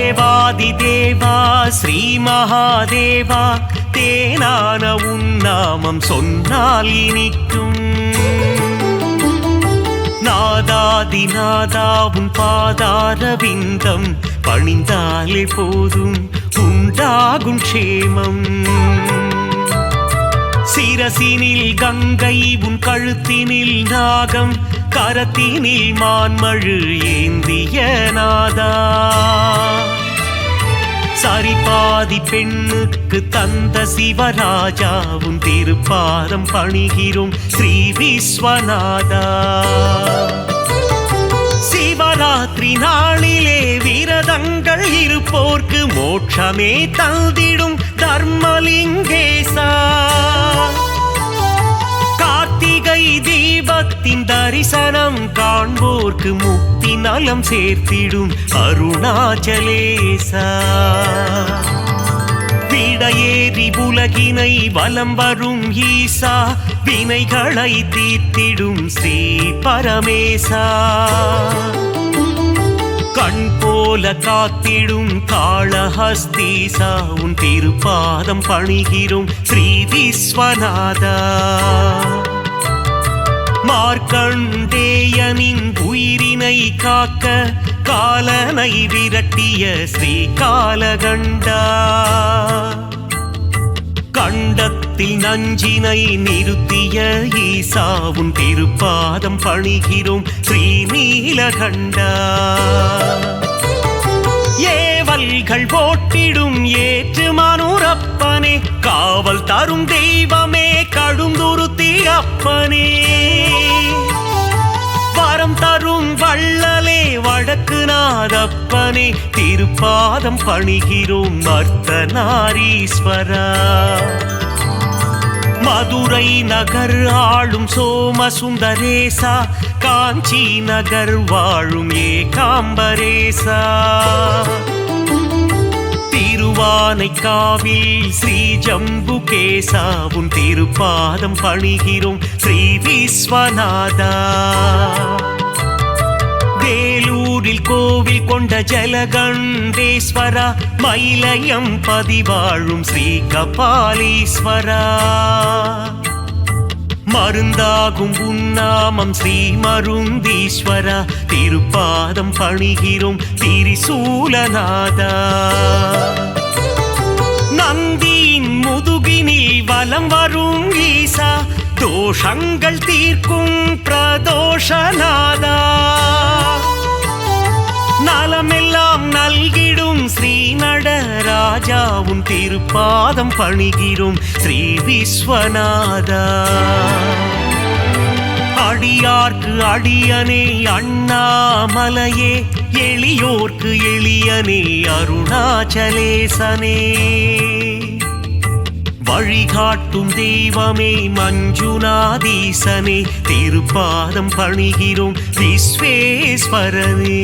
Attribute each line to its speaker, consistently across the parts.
Speaker 1: தேவாதி தேவா ஸ்ரீ மகாதேவா தேனான உன்னாமம் சொன்னால் இனிக்கும். நாதாதி நாதா உன் பாதார விந்தம் பணிந்தாலே போதும் உண்டாகும் க்ஷேமம். சிரசினில் கங்கை உன் கழுத்தினில் நாகம் கரத்தினில் மான்மழு ஏந்திய நாதா. சரிபாதி பெண்ணுக்கு தந்த சிவராஜா உன் திருப்பாதம் பணிகிறோம் ஸ்ரீ விஸ்வநாதா. சிவராத்திரி நாளிலே விரதங்கள் இருப்போர்க்கு மோட்சமே தந்திடும் தர்மலிங்கேசா. கார்த்திகை தீபத்தின் தரிசனம் காண்போர்க்கு முக்தி நலம் சேர்த்திடும் அருணாச்சலேசா. விடையேறி உலகினை வலம் வரும் ஈசா வினைகளை தீர்த்திடும் ஸ்ரீ பரமேசா. கண் போல காத்திடும் காளஹஸ்தீசா உன் திருப்பாதம் பணிகிறோம் ஸ்ரீ விஸ்வநாதா. மார்க்கண்டேயனின் உயிரினை காக்க காலனை விரட்டிய ஸ்ரீ காலகண்டா. கண்டத்தில் நஞ்சினை நிறுத்திய ஈசா உன் திருப்பாதம் பணிகிறோம் ஸ்ரீ நீலகண்டா. ஏவல்கள் போட்டிடும் ஏற்று மனுரப்பனே காவல் தரும் தெய்வமே கடுந்துருத்தி அப்பனே. வரம் தரும் வள்ளலே வடக்கு நாதப்பனே திருப்பாதம் பணிகிறோம் அர்த்தநாரீஸ்வரா. மதுரை நகர் ஆளும் சோமசுந்தரேசா காஞ்சி நகர் வாழும் ஏகாம்பரேசா. திருவானைக்காவில் ஸ்ரீ ஜம்புகேசா உன் திருப்பாதம் பணிகிறோம் ஸ்ரீ விஸ்வநாதா. வேலூரில் கோவில் கொண்ட ஜலகண்டேஸ்வரா மயிலயம் பதிவாழும் ஸ்ரீ கபாலீஸ்வரா. மருந்தாகும் உன்னாமம் ஸ்ரீ மருந்தீஸ்வரா திருப்பாதம் பணிகிறோம் திரிசூலநாதா. நந்தியின் முதுகினில் வலம் வரும் ஈசா தோஷங்கள் தீர்க்கும் பிரதோஷநாதா. நலமெல்லாம் நல்கிடும் ஸ்ரீ நடராஜா உன் திருப்பாதம் பணிகிறோம் ஸ்ரீ விஸ்வநாதா. அடியார்க்கு அடியனே அண்ணாமலையே எளியோர்க்கு எளியனே அருணாச்சலேசனே. வழிகாட்டும் தெய்வமே மஞ்சுநாதீசனே திருப்பாதம் பணிகிறோம் விஸ்வேஸ்வரனே.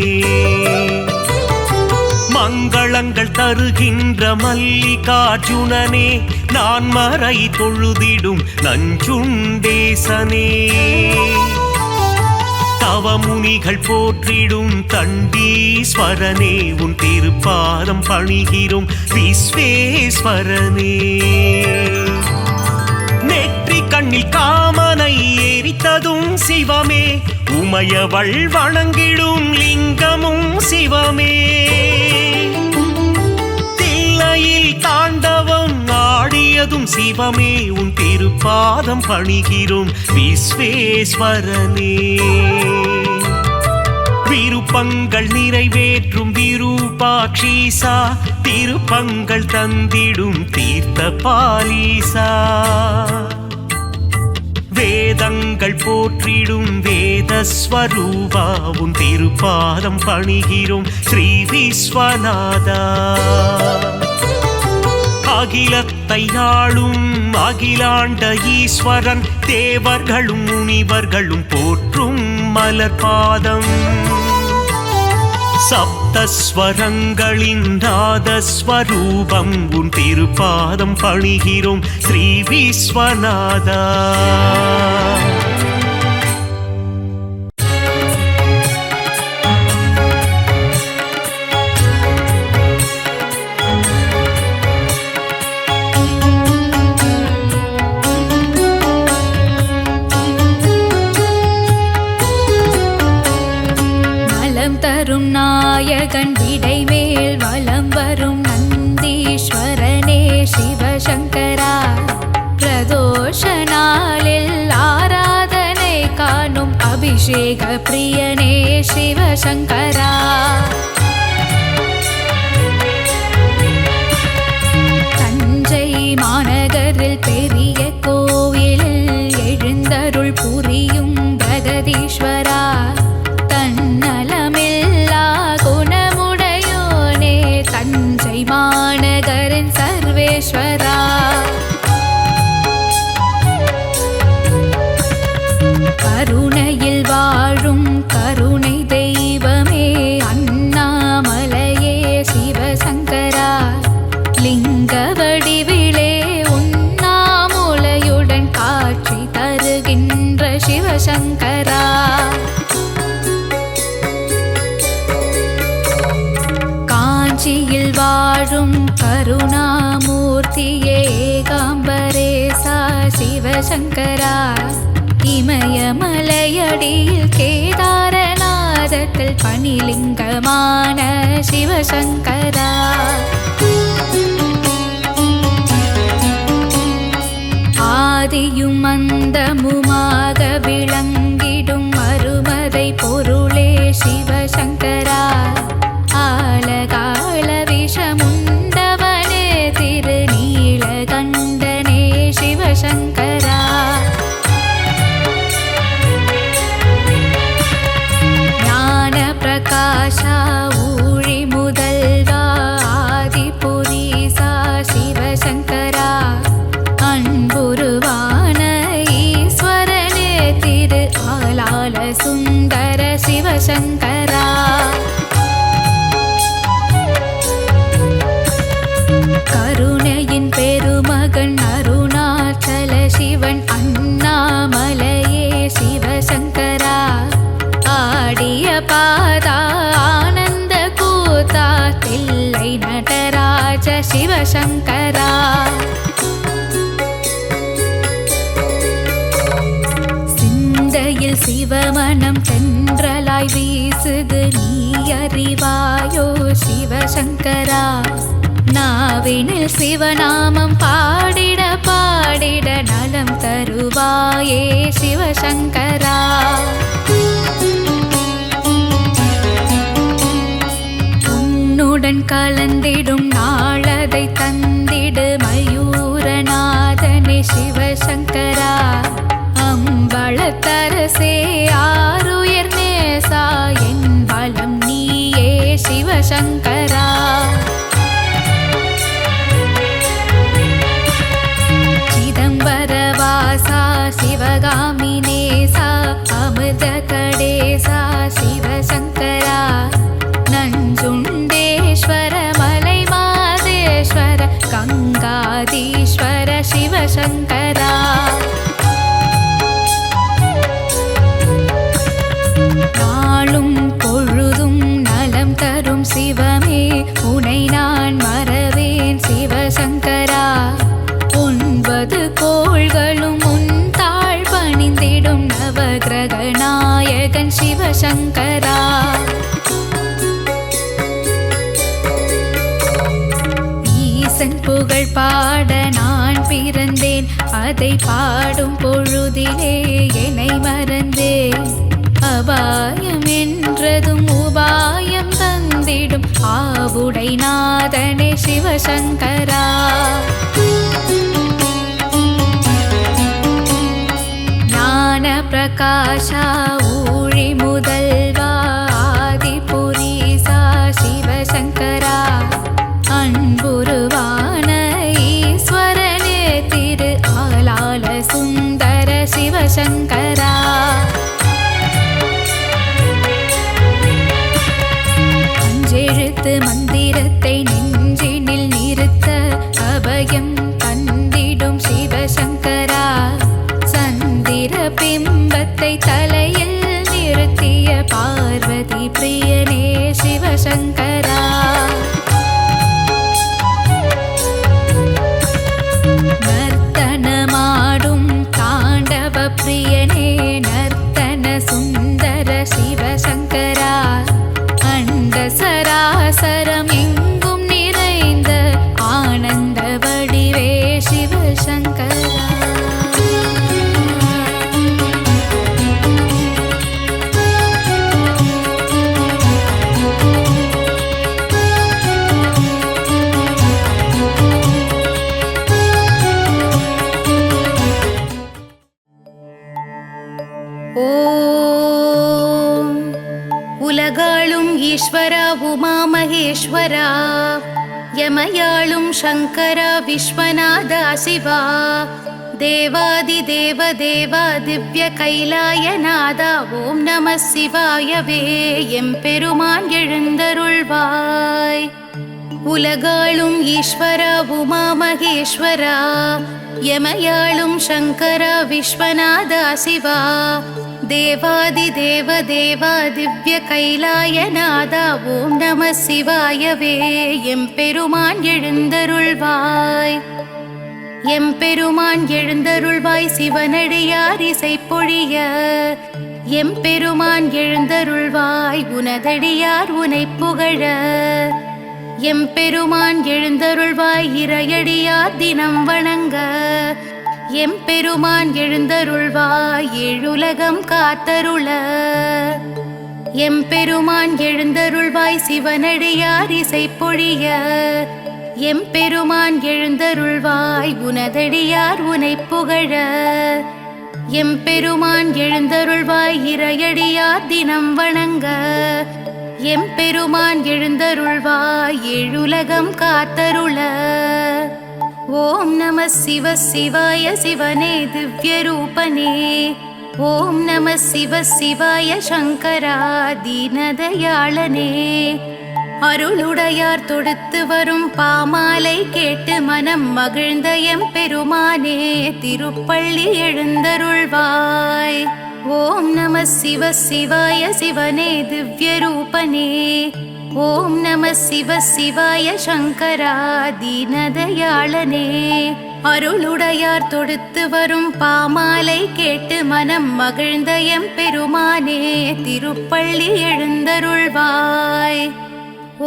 Speaker 1: மங்களங்கள் தருகின்ற மல்லிகார்ஜுனனே நான் மறை தொழுதிடும் நஞ்சுண்டேசனே. தவமுனிகள் போற்றிடும் தண்டீஸ்வரனே உன் திருப்பாதம் பணிகிறோம் விஸ்வேஸ்வரனே. நெற்றி கண்ணில் காமனை எரித்ததும் சிவமே உமையவள் வணங்கிடும் லிங்கமும் சிவமே. தில்லையில் தாண்டவம் ஆடியதும் சிவமே உன் திருப்பாதம் பணிகிறோம் விஸ்வேஸ்வரனே. விருப்பங்கள் நிறைவேற்றும் விரூபாட்சீசா திருப்பங்கள் தந்திடும் தீர்த்த பாலீசா. வேதங்கள் போற்றிடும் வேதஸ்வரூபா உன் திருப்பாதம் பணிகிறோம் ஸ்ரீ விஸ்வநாதா. அகிலத்தை ஆளும் அகிலாண்ட ஈஸ்வரன் தேவர்களும் முனிவர்களும் போற்றும் மலர்பாதம். சப்தஸ்வரங்களின் நாதஸ்வரூபம் உன் திருப்பாதம் பணிகிறோம் ஸ்ரீ விஸ்வநாதா.
Speaker 2: அபிஷேக பிரியனே சிவசங்கரா. தஞ்சை மாநகரில் பெரிய கோவிலில் எழுந்தருள் புரியும் பிரகதீஸ்வரா. தன்னலமில்லா குணமுடையோனே தஞ்சை மாநகரின் சர்வேஸ்வரா. கருணையில் வாழும் கருணை தெய்வமே அண்ணாமலையே சிவசங்கரா. லிங்க வடிவிலே உண்ணாமுலையுடன் காட்சி தருகின்ற சிவசங்கரா. காஞ்சியில் வாழும் கருணாமூர்த்தியே ஏகாம்பரேசா சிவசங்கரா. இமயமலையடியில் கேதாரநாதத்தில் பணிலிங்கமான சிவசங்கரா. ஆதியும் அந்தமுமாக விளங்கிடும் அருமதை பொருளே சிவசங்கரா. ஆலகால விஷமுண்டவனே திருநீலகண்டனே சிவசங்கரா. பிரகாஷா ஊழி முதல்வா ஆதிபுரீசா சிவசங்கரா. அன்புருவான ஈஸ்வரனே திரு ஆலால சுந்தர சிவசங்கரா. கருணையின் பெருமகன் அருணாச்சல சிவன் அண்ணாமலையே சிவசங்கரா. ஆடிய பாதா ஆனந்த கூத்தா தில்லை நடராஜ சிவசங்கரா. சிந்தையில் சிவமனம் தென்றலாய் வீசுது நீ அறிவாயோ சிவசங்கரா. நாவினில் சிவநாமம் பாடிட பாடிட நலம் தருவாயே சிவசங்கரா. உன்னுடன் கலந்திடும் நாளதை தந்திடு மயூரநாதனே சிவசங்கரா. அம்பளத்தரசே ஆருயர் நேசா என் பலம் நீயே சிவசங்கரா. சிதம்பரவாசா சிவகாமி நேசா அமிர்த கடேசா சிவசங்கரா. நஞ்சுண்டேஸ்வர மலை மாதேஸ்வர கங்காதீஸ்வர சிவசங்கரா. நாளும் பொழுதும் நலம் தரும் சிவமே உனை நான் மறவேன் சிவசங்கரா. 9 கோள்களும் உன் தாழ் பணிந்திடும் நவகிரக நாயகன் சிவசங்கரா. ஈசன் புகழ் பாட நான் பிறந்தேன், அதை பாடும் பொழுதிலே என்னை மறந்தேன். அபாயம் என்றதும் உபாயம் தந்திடும் ஆவுடை நாதனே சிவசங்கரா. ஞான பிரகாஷா ஊழி முதல்வா ஆதிபுரீசா சிவசங்கரா. அன்புருவான ஈஸ்வரனே திரு ஆலால சுந்தர சிவசங்கரா. அஞ்செழுத்து மந்திரத்தை நெஞ்சினில் நிறுத்த அபயம் தந்திடும் சிவசங்கரா. சந்திர பிம்பத்தை தலையில் நிறுத்திய பார்வதி பிரியனே சிவசங்கரா. நர்த்தனமாடும் தாண்டவ பிரியனே
Speaker 3: யமயாளும் சங்கரா விஸ்வநாதா சிவா தேவாதி தேவ தேவா திவ்ய கைலாயநாதா ஓம் நம சிவாயவே எம்பெருமான் எழுந்தருள்வாய். உலகாளும் ஈஸ்வரா உமா மகேஸ்வரா யமயாளும் சங்கரா விஸ்வநாதா சிவா தேவாதி தேவ தேவா திவ்ய கைலாயநாதா ஓம் நம சிவாயவே எம்பெருமான் எழுந்தருள்வாய். எம்பெருமான் எழுந்தருள்வாய் சிவனடியார் இசை பொழிய எம்பெருமான் எழுந்தருள்வாய் உனதடியார் உனை புகழ எம்பெருமான் எழுந்தருள்வாய் இறையடியார் தினம் வணங்க எம்பெருமான் எழுந்தருள்வாய் ஏழுலகம் காத்தருள எம்பெருமான் எழுந்தருள்வாய் சிவனடியார் இசை பொழிய எம்பெருமான் எழுந்தருள்வாய் உனதடியார் உனை புகழ எம்பெருமான் எழுந்தருள்வாய் இறையடியார் தினம் வணங்க எம்பெருமான் எழுந்தருள்வாய் ஏழுலகம் காத்தருள. ஓம் நம சிவ சிவாய சிவனே திவ்ய ரூபனே ஓம் நம சிவ சிவாய சங்கரா தீனதயாளனே அருளுடையார் தொடுத்து வரும் பாமாலை கேட்டு மனம் மகிழ்ந்த எம்பெருமானே திருப்பள்ளி எழுந்தருள்வாய். ஓம் நம சிவ சிவாய சிவனே திவ்ய ரூபனே ஓம் நம சிவ சிவாய சங்கரா தீனதயாளனே அருளுடையார் தொடுத்து வரும் பாமாலை கேட்டு மனம் மகிழ்ந்த எம்பெருமானே திருப்பள்ளி எழுந்தருள்வாய்.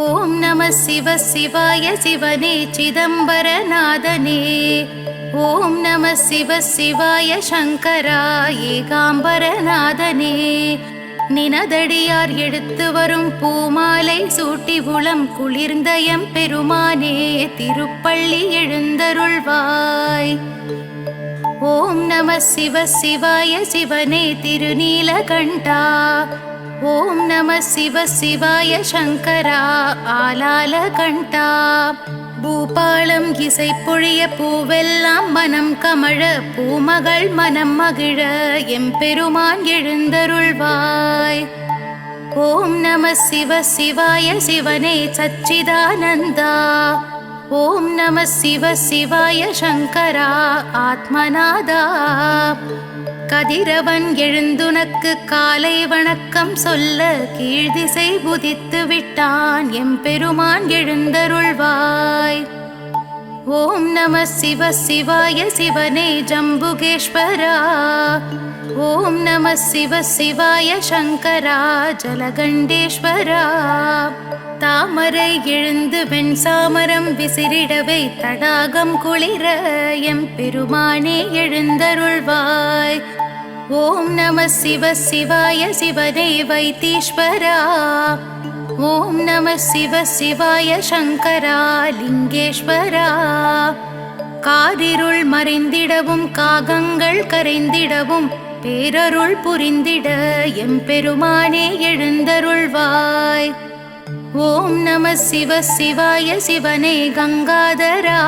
Speaker 3: ஓம் நம சிவ சிவாய சிவனே சிதம்பரநாதனே ஓம் நம சிவ சிவாய சங்கரா ஏகாம்பரநாதனே நினதடியார் எடுத்து வரும் பூமாலை சூட்டி உளம் குளிர்ந்த எம்பெருமானே திருப்பள்ளி எழுந்தருள்வாய். ஓம் நம சிவ சிவாய சிவனே திருநீலகண்டா ஓம் நம சிவ சிவாய சங்கரா ஆலாலகண்டா பூபாலம் இசை பொழிய பூவெல்லாம் மனம் கமழ பூமகள் மனம் மகிழ எம்பெருமான் எழுந்தருள்வாய். ஓம் நம சிவ சிவாய சிவனே சச்சிதானந்தா ஓம் நம சிவ சிவாய சங்கரா ஆத்மநாதா கதிரவன் எழுந்துனக்கு காலை வணக்கம் சொல்ல கீழ்திசை புதித்து விட்டான் எம்பெருமான் எழுந்தருள்வாய். ஓம் நம சிவ சிவாய சிவனே ஜம்புகேஸ்வரா ஓம் நம சிவ சிவாய சங்கரா ஜலகண்டேஸ்வரா தாமரை எழுந்து வெண்சாமரம் விசிறிடவை தடாகம் குளிர எம்பெருமானே எழுந்தருள்வாய். ஓம் நம சிவ சிவாய சிவனே வைத்தீஸ்வரா ஓம் நம சிவ சிவாய சங்கரா லிங்கேஸ்வரா காரிருள் மறைந்திடவும் காகங்கள் கரைந்திடவும் பேரருள் புரிந்திட எம்பெருமானே எழுந்தருள்வாய். ஓம் நம சிவ சிவாய சிவனே கங்காதரா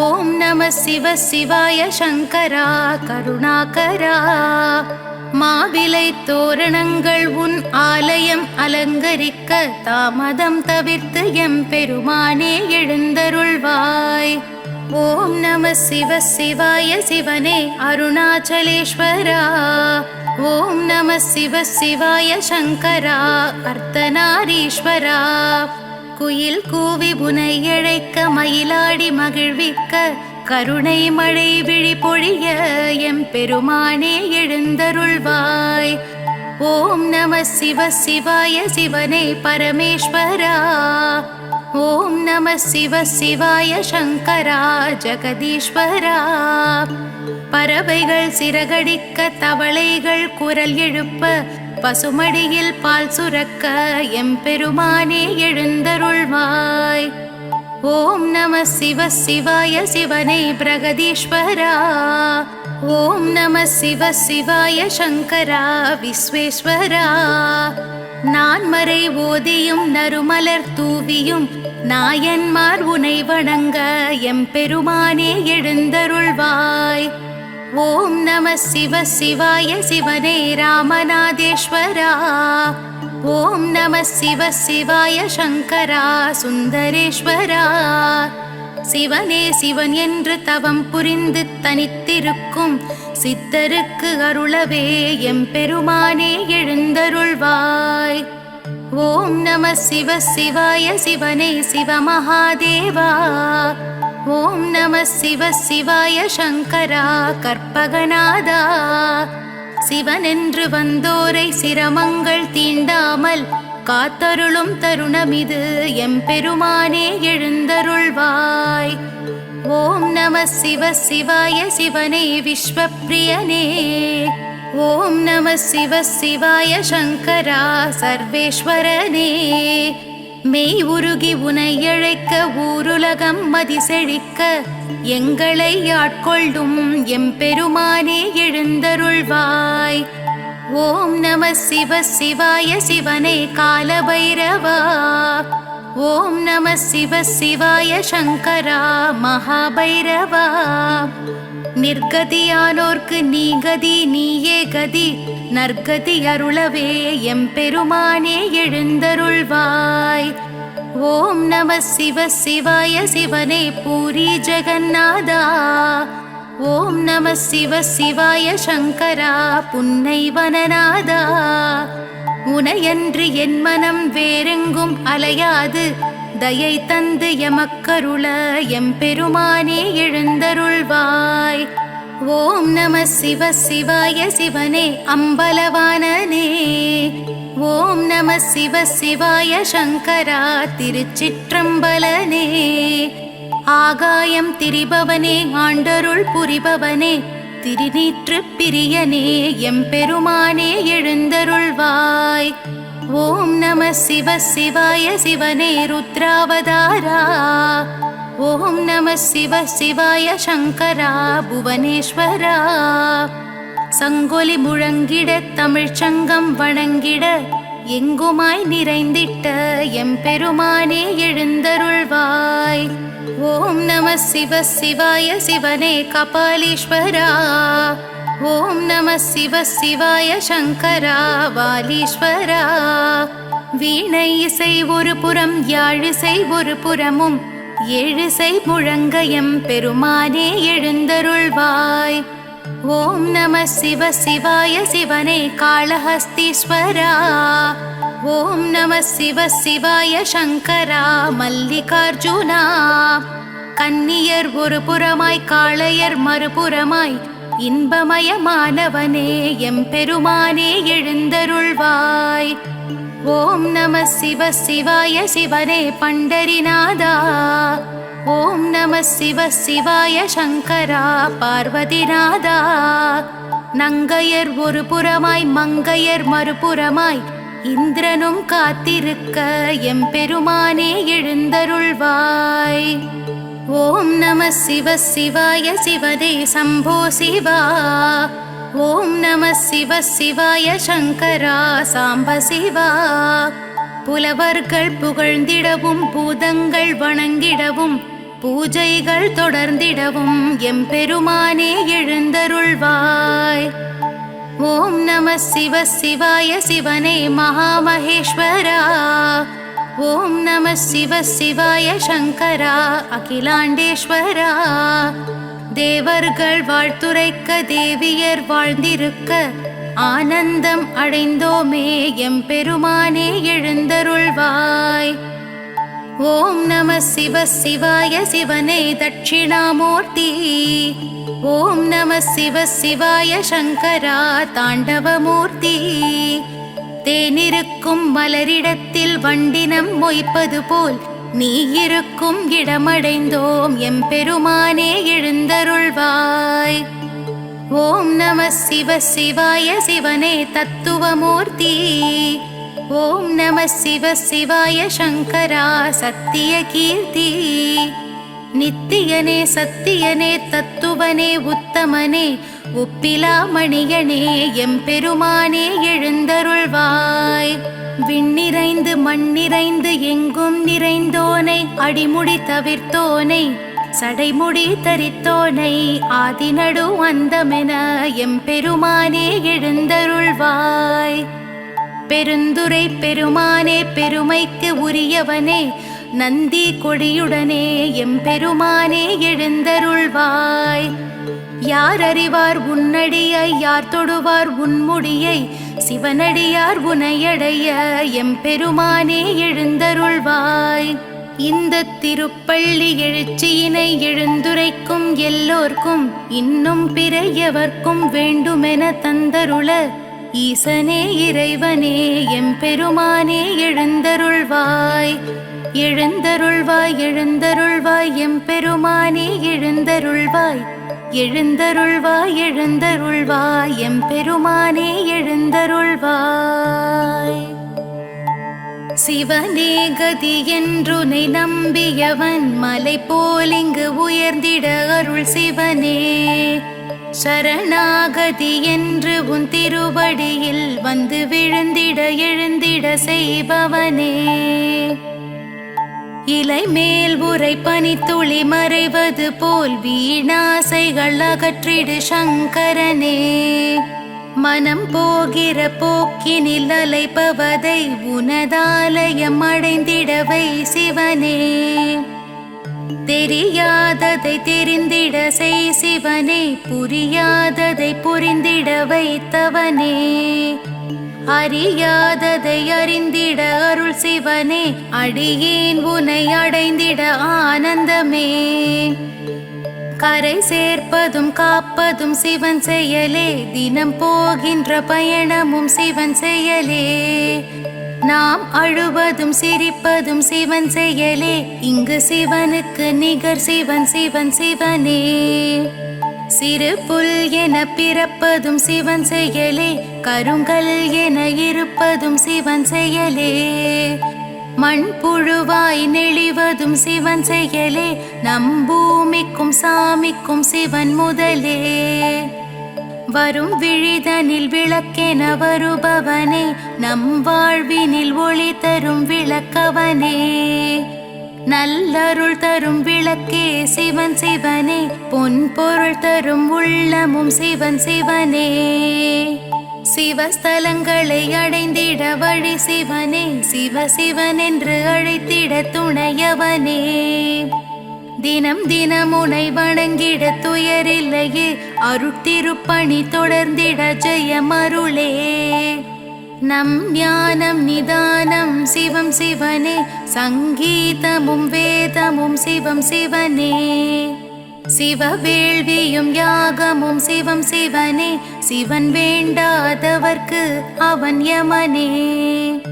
Speaker 3: ஓம் நம சிவ சிவாய சங்கரா கருணாகரா மாவிலை தோரணங்கள் உன் ஆலயம் அலங்கரிக்க தாமதம் தவிர்த்து எம்பெருமானே எழுந்தருள்வாய். ஓம் நம சிவ சிவாய சிவனே அருணாச்சலேஸ்வரா ஓம் நம சிவ சிவாய சங்கரா அர்த்தநாரீஸ்வரா குயில் கூவி புனை இழைக்க மயிலாடி மகிழ்விக்க கருணை மழை விழி பொழிய எம்பெருமானே எழுந்தருள்வாய். ஓம் நம சிவ சிவாய சிவனே பரமேஸ்வரா ஓம் நம சிவ சிவாய சங்கரா ஜெகதீஸ்வரா பறவைகள் சிறகடிக்க தவளைகள் குரல் எழுப்ப பசுமடியில் பால் சுரக்க எம்பெருமானே எழுந்தருள்வாய். ஓம் நம சிவ சிவாய சிவனே பிரகதீஸ்வரா ஓம் நம சிவ சிவாய சங்கரா விஸ்வேஸ்வரா நான்மறை ஓதியும் நறுமலர் தூவியும் நாயன்மார் உனை வணங்க எம்பெருமானே எழுந்தருள்வாய். ஓம் நம சிவ சிவாய சிவனே ராமநாதேஸ்வரா. ஓம் நம சிவ சிவாய சங்கரா சுந்தரேஸ்வரா. சிவனே சிவன் என்று தவம் புரிந்து தனித்திருக்கும் சித்தருக்கு அருளவே எம்பெருமானே எழுந்தருள்வாய். ஓம் நம சிவ சிவாய சிவனே சிவமகாதேவா. ஓம் நம சிவ சிவாய சங்கரா கற்பகநாதா. சிவனென்று வந்தோரை சிரமங்கள் தீண்டாமல் காத்தருளும் தருணமிது எம்பெருமானே எழுந்தருள்வாய். ஓம் நம சிவ சிவாய சிவனே விஸ்வப்பிரியனே. ஓம் நம சிவ சிவாய சங்கரா சர்வேஸ்வரனே. மெய் உருகி உனை அழைக்க ஊருலகம் மதிசெழிக்க எங்களை ஆட்கொள்ளும் எம்பெருமானே எழுந்தருள்வாய். ஓம் நம சிவ சிவாய சிவனே காலபைரவா. ஓம் நம சிவ சிவாய சங்கரா மகாபைரவா. நிர்கதியானோர்க்கு நீ கதி நீயே கதி நற்கதி அருளவே எம்பெருமானே எழுந்தருள்வாய். ஓம் நம சிவ சிவாய சிவனே பூரி ஜெகநாதா. ஓம் நம சிவ சிவாய சங்கரா புன்னைவனநாதா. உனையன்று என் மனம் வேறெங்கும் அலையாது தயை தந்து எமக்கருள எம்பெருமானே எழுந்தருள்வாய். ஓம் நம சிவ சிவாய சிவனே அம்பலவானனே. ஓம் நம சிவ சிவாய சங்கரா திருச்சிற்றம்பலனே. ஆகாயம் திரிபவனே ஆண்டருள் புரிபவனே திருநீற்று பிரியனே எம்பெருமானே எழுந்தருள்வாய். ஓம் நம சிவ சிவாய சிவனே ருத்ராவதாரா. ஓம் நம சிவ சிவாய சங்கரா புவனேஸ்வரா. சங்கொலி முழங்கிட தமிழ்ச்சங்கம் வணங்கிட எங்குமாய் நிறைந்திட்ட எம்பெருமானே எழுந்தருள்வாய். ஓம் நம சிவ சிவாய சிவனே கபாலீஸ்வரா. ஓம் நம சிவ சிவாய சங்கரா வாலீஸ்வரா. வீணை இசை ஒரு புறம் யாழிசை ஒரு புறமும் ஏழிசை முழங்க எம்பெருமானே எழுந்தருள்வாய். ஓம் நம சிவ சிவாய சிவனே காளஹஸ்தீஸ்வரா. ஓம் நம சிவ சிவாய சங்கரா மல்லிகார்ஜுனா. கன்னியர் ஒரு புறமாய் காளையர் மறுபுறமாய் இன்பமயமானவனே எம்பெருமானே எழுந்தருள்வாய். ஓம் நம சிவ சிவாய சிவனே பண்டரிநாதா. ஓம் நம சிவ சிவாய சங்கரா பார்வதிநாதா. நங்கையர் ஒரு புறமாய் மங்கையர் மறுபுறமாய் இந்திரனும் காத்திருக்க எம்பெருமானே எழுந்தருள்வாய். ஓம் நம சிவ சிவாய சிவனே சம்போ சிவா. ஓம் நம சிவ சிவாய சங்கரா சாம்ப சிவா. புலவர்கள் புகழ்ந்திடவும் பூதங்கள் வணங்கிடவும் பூஜைகள் தொடர்ந்திடவும் எம்பெருமானே எழுந்தருள்வாய். ஓம் நம சிவ சிவாய சிவனே மகாமகேஸ்வரா. ஓம் நம சிவ சிவாய சங்கரா அகிலாண்டேஸ்வரா. தேவர்கள் வாழ்த்துரைக்க தேவியர் வாழ்ந்திருக்க ஆனந்தம் அடைந்தோமே எம்பெருமானே எழுந்தருள்வாய். ஓம் நம சிவ சிவாய சிவனே தட்சிணாமூர்த்தி. ஓம் நம சிவ சிவாய சங்கரா தாண்டவமூர்த்தி. தேனிருக்கும் மலரிடத்தில் வண்டினம் மொய்ப்பது போல் நீ இருக்கும் இடமடைந்தோம் எம்பெருமானே எழுந்தருள்வாய். ஓம் நம சிவ சிவாய சிவனே தத்துவமூர்த்தி. ஓம் நம சிவ சிவாய சங்கரா சத்திய கீர்த்தி. நித்தியனே சத்தியனே தத்துவனே உத்தமனே ஒப்பிலா மணியனே எம்பெருமானே எழுந்தருள்வாய். விண்ணிறைந்து மண்ணிறைந்து எங்கும் நிறைந்தோனை அடிமுடி தவிர்த்தோனை சடைமுடி தரித்தோனை ஆதிநடு அந்தமென எம்பெருமானே எழுந்தருள்வாய். பெருந்துரை பெருமானே பெருமைக்கு உரியவனே நந்தி கொடியுடனே எம்பெருமானே எழுந்தருள்வாய். யார் அறிவார் உன்னடியை யார் தொடுவார் உன்முடியை சிவனடியார் உனையடைய எம்பெருமானே எழுந்தருள்வாய். இந்த திருப்பள்ளி எழுச்சியினை எழுந்துரைக்கும் எல்லோர்க்கும் இன்னும் பிற எவர்க்கும் வேண்டுமென தந்தருள ஈசனே இறைவனே எம்பெருமானே எழுந்தருள்வாய். எழுந்தருள்வாய் எழுந்தருள்வாய் எம்பெருமானே எழுந்தருள்வாய். எழுந்தருள்வாய் எழுந்தருள்வாய் எம்பெருமானே எழுந்தருள்வாய். சிவனே கதி என்றுனை நம்பியவன் மலை போலிங்கு உயர்ந்திட அருள் சிவனே. சரணாகதி என்று உன் திருவடியில் வந்து விழுந்திட எழுந்திட செய்பவனே. இலை மேல் உரை பனித்துளி மறைவது போல் வீணாசைகள் அகற்றிடு சங்கரனே. மனம் போகிற போக்கினில் அலைப்பவதை உனதாலயம் அடைந்திடவை சிவனே. தெரியாததை தெரிந்திட செய் சிவனே புரியாததை புரிந்திட வைத்தவனே. அறியாததை அறிந்திட அருள் சிவனே அடியேன் உனை அடைந்திட ஆனந்தமே. கரை சேர்ப்பதும் காப்பதும் சிவன் செயலே தினம் போகின்ற பயணமும் சிவன் செயலே. நாம் அழுவதும் சிரிப்பதும் சிவன் செயலே இங்கு சிவனுக்கு நிகர் சிவன் சிவன் சிவனே. சிறு புல் என பிறப்பதும் சிவன் செயலே கருங்கல் என இருப்பதும் சிவன் செயலே. மண் புழுவாய் நெளிவதும் சிவன் செயலே நம் பூமிக்கும் சாமிக்கும் சிவன் முதலே. வரும் விழிதனில் விளக்கென வருபவனே நம் வாழ்வினில் ஒளி தரும் விளக்கவனே. நல்லருள் தரும் விளக்கே சிவன் சிவனே பொன் பொருள் தரும் உள்ளமும் சிவன் சிவனே. சிவஸ்தலங்களை அடைந்திட வழி சிவனே சிவ சிவன் என்று அழைத்திட துணையவனே. தினம் தினம் உனை வணங்கிட துயரில்லையே அருட்திருப்பணி தொடர்ந்திட ஜெயமருளே. நம் ஞானம் நிதானம் சிவம் சிவனே சங்கீதமும் வேதமும் சிவம் சிவனே. சிவ வேள்வியும் யாகமும் சிவம் சிவனே சிவன் வேண்டாதவர்க்கு அவன் யமனே.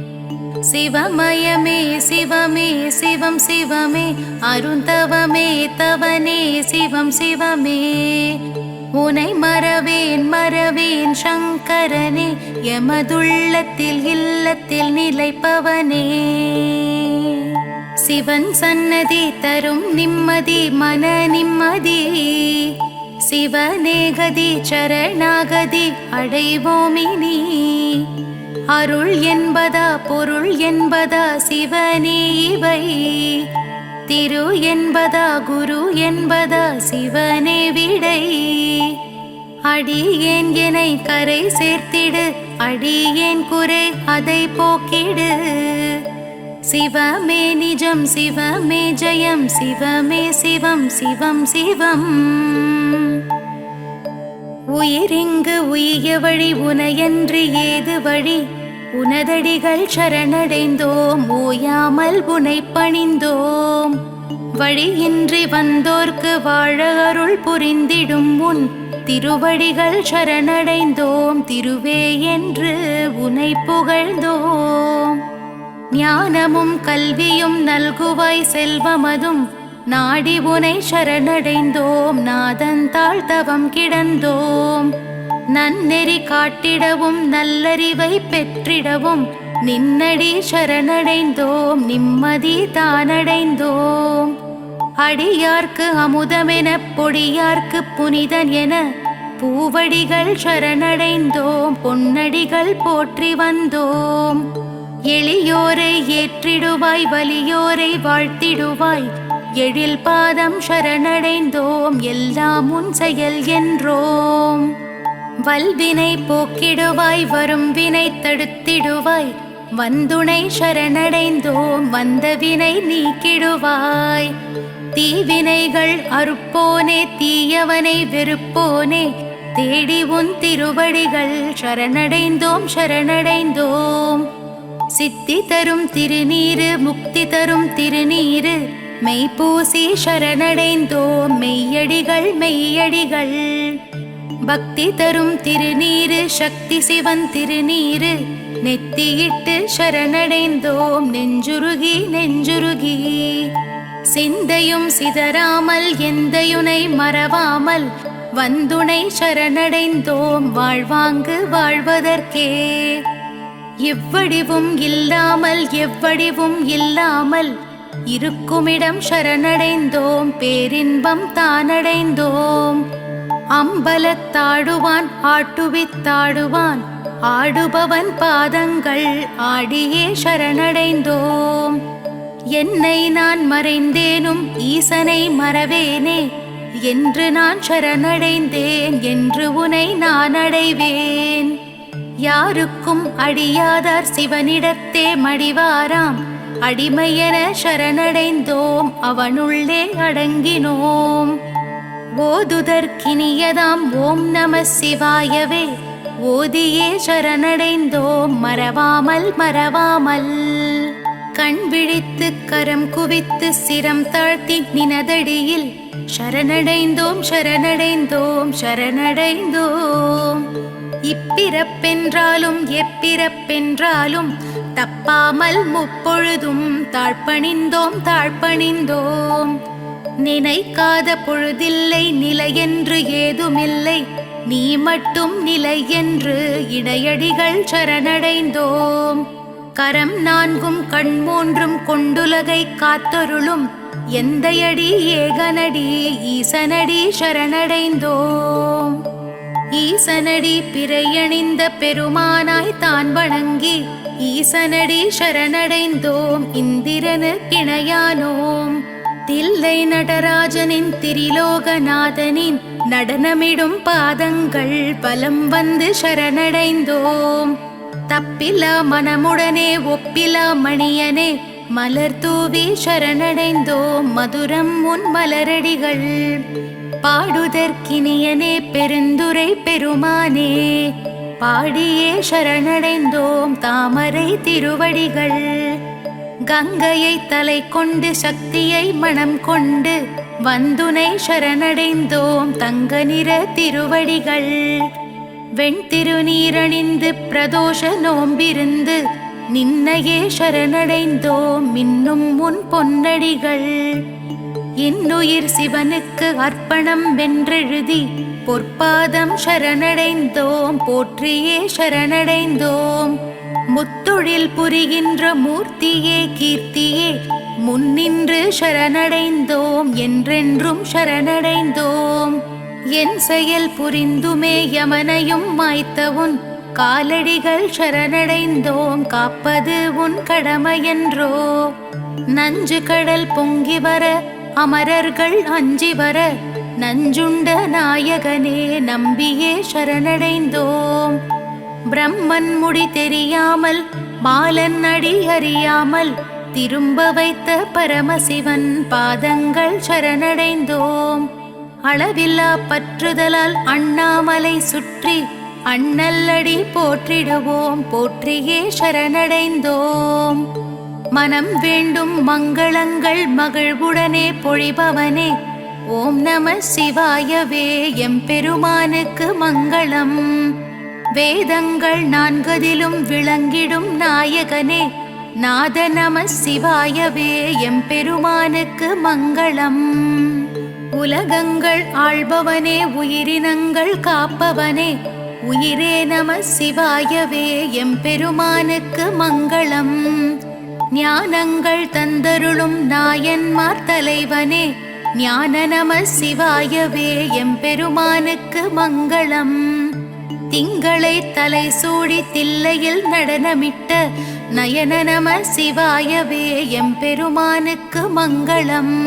Speaker 3: சிவமயமே சிவமே சிவம் சிவமே அருந்தவமே தவனே சிவம் சிவமே. உனை மறவேன் மறவேன் சங்கரனே எமதுள்ளத்தில் இல்லத்தில் நிலைப்பவனே. சிவன் சன்னதி தரும் நிம்மதி மன நிம்மதி சிவநேகதி சரணாகதி அடைவோமினி. அருள் என்பதா பொருள் என்பதா சிவனே இவை. திரு என்பதா குரு என்பதா சிவனே விடை. அடியேன் எனை கரை சேர்த்திடு அடியேன் குறை அதை போக்கிடு. சிவமே நிஜம் சிவமே ஜெயம் சிவமே சிவம் சிவம் சிவம். உயிரிங்கு உய்ய வழி உனையன்று ஏது வழி. உனதடிகள் சரணடைந்தோம் ஓயாமல் உனை பணிந்தோம். வழியின்றி வந்தோர்க்கு வாழ அருள் புரிந்திடும் உன் திருவடிகள் சரணடைந்தோம். திருவே என்று உனை புகழ்ந்தோம். ஞானமும் கல்வியும் நல்குவாய் செல்வமதும் நாடி உனை சரணடைந்தோம். நாதன் தாழ்த்தவம் கிடந்தோம். நன்னெறி காட்டிடவும் நல்லறிவை பெற்றிடவும் நின்னடி சரணடைந்தோம். நிம்மதி தானடைந்தோம். அடியார்க்கு அமுதமென பொடியார்க்கு புனிதன் என பூவடிகள் சரணடைந்தோம். பொன்னடிகள் போற்றி வந்தோம். எளியோரை ஏற்றிடுவாய், வலியோரை வாழ்த்திடுவாய். எழில் பாதம் சரணடைந்தோம், எல்லாம் உன் செயல் என்றோம். வல்வினை போக்கிடுவாய், வரும் வினை தடுத்திடுவாய். வந்துனை சரணடைந்தோம், வந்த வினை நீக்கிடுவாய். தீவினைகள் அறுப்போனே, தீயவனை வெறுப்போனே, தேடி உன் திருவடிகள் சரணடைந்தோம் சரணடைந்தோம். சித்தி தரும் திருநீரு, முக்தி தரும் திருநீரு, மெய்ப்பூசி சரணடைந்தோம், மெய்யடிகள் மெய்யடிகள். பக்தி தரும் திருநீரு, சக்தி சிவன் திருநீரு, நெத்தியிட்டு சரணடைந்தோம், நெஞ்சுருகி நெஞ்சுருகி. சிந்தையும் சிதறாமல், எந்தையுனை மறவாமல், வந்துனை சரணடைந்தோம், வாழ்வாங்கு வாழ்வதற்கே. எவ்வடிவும் இல்லாமல், எவ்வடிவும் இல்லாமல், இருக்குமிடம் சரணடைந்தோம், பேரின்பம் தானடைந்தோம். அம்பலத்தாடுவான் ஆட்டுவித்தாடுவான், ஆடுபவன் பாதங்கள் ஆடியே சரணடைந்தோம். என்னை நான் மறைந்தேனும் ஈசனை மறவேனே, என்று நான் சரணடைந்தேன், என்று உனை நான் அடைவேன். யாருக்கும் அடியாதார் சிவனிடத்தே மடிவாராம், அடிமையென சரணடைந்தோம், அவனுள்ளே அடங்கினோம். ஓதுதற்கினியதாம் ஓம் நம சிவாயவே, ஓதியே சரணடைந்தோம், மறவாமல் மறவாமல். கண் விழித்து கரம் குவித்து சிரம் தாழ்த்தி நினதடியில் சரணடைந்தோம் சரணடைந்தோம் சரணடைந்தோம். இப்பிறப்பென்றாலும் எப்பிறப்பென்றாலும் தப்பாமல் முப்பொழுதும் தாழ்பணிந்தோம் தாழ்பணிந்தோம். நினைக்காத பொழுதில்லை, நிலையென்று ஏதுமில்லை, நீ மட்டும் நிலை என்று இடையடிகள் சரணடைந்தோம். கரம் நான்கும் கண் மூன்றும் கொண்டுலகை காத்தொருளும், எந்தையடி ஏகனடி ஈசனடி சரணடைந்தோம். ஈசனடி பிறையணிந்த பெருமானாய் தான் வணங்கி, ஈசனடி சரணடைந்தோம், இந்திரனு கிணையானோம். தில்லை நடராஜனின் திரிலோகநாதனின் நடனமிடும் பாதங்கள் பலம் வந்து சரணடைந்தோம். தப்பிலா மனமுடனே ஒப்பிலா மணியனே, மலர் தூவி சரணடைந்தோம், மதுரம் உன் மலரடிகள். பாடுதற்கினியனே பெருந்துரை பெருமானே, பாடியே சரணடைந்தோம், தாமரை திருவடிகள். கங்கையை தலை கொண்டு சக்தியை மனம் கொண்டு, வந்துனை சரணடைந்தோம், தங்க நிற திருவடிகள். வெண்திருநீரணிந்து பிரதோஷ நோம்பிருந்து, நின்னையே சரணடைந்தோம், மின்னும் உன் பொன்னடிகள். இன்னுயிர் சிவனுக்கு அர்ப்பணம் வென்றெழுதி, பொற்பாதம் சரணடைந்தோம், போற்றியே சரணடைந்தோம். முத்தொழில் புரிகின்ற மூர்த்தியே கீர்த்தியே, முன்னின்று சரணடைந்தோம், என்றென்றும் சரணடைந்தோம். என் செயல் புரிந்துமே யமனையும் மாய்த்தவுன் காலடிகள் சரணடைந்தோம், காப்பது உன் கடமையன்றோ. நஞ்சு கடல் பொங்கி வர அமரர்கள் அஞ்சி வர, நஞ்சுண்ட நாயகனே நம்பியே சரணடைந்தோம். பிரம்மன் முடி தெரியாமல், பாலன் அடி அறியாமல், திரும்ப வைத்த பரமசிவன் பாதங்கள் சரணடைந்தோம். அளவில்லா பற்றுதலால் அண்ணாமலை சுற்றி, அண்ணல்லடி போற்றிடுவோம், போற்றியே சரணடைந்தோம். மனம் வேண்டும் மங்களங்கள் மகிழ்வுடனே பொழிபவனே, ஓம் நம சிவாயவே எம்பெருமானுக்கு மங்களம். வேதங்கள் நான்கதிலும் விளங்கிடும் நாயகனே, நாத நம சிவாயவே எம்பெருமானுக்கு மங்களம். உலகங்கள் ஆள்பவனே, உயிரினங்கள் காப்பவனே, உயிரே நம சிவாயவே எம்பெருமானுக்கு மங்களம். ஞானங்கள் தந்தருளும் நாயன்மார் தலைவனே, ஞான நம சிவாயவே எம்பெருமானுக்கு மங்களம். திங்களை தலை சூடி தில்லையில் நடனமிட்ட நயன நம சிவாயவே எம்பெருமானுக்கு மங்களம்.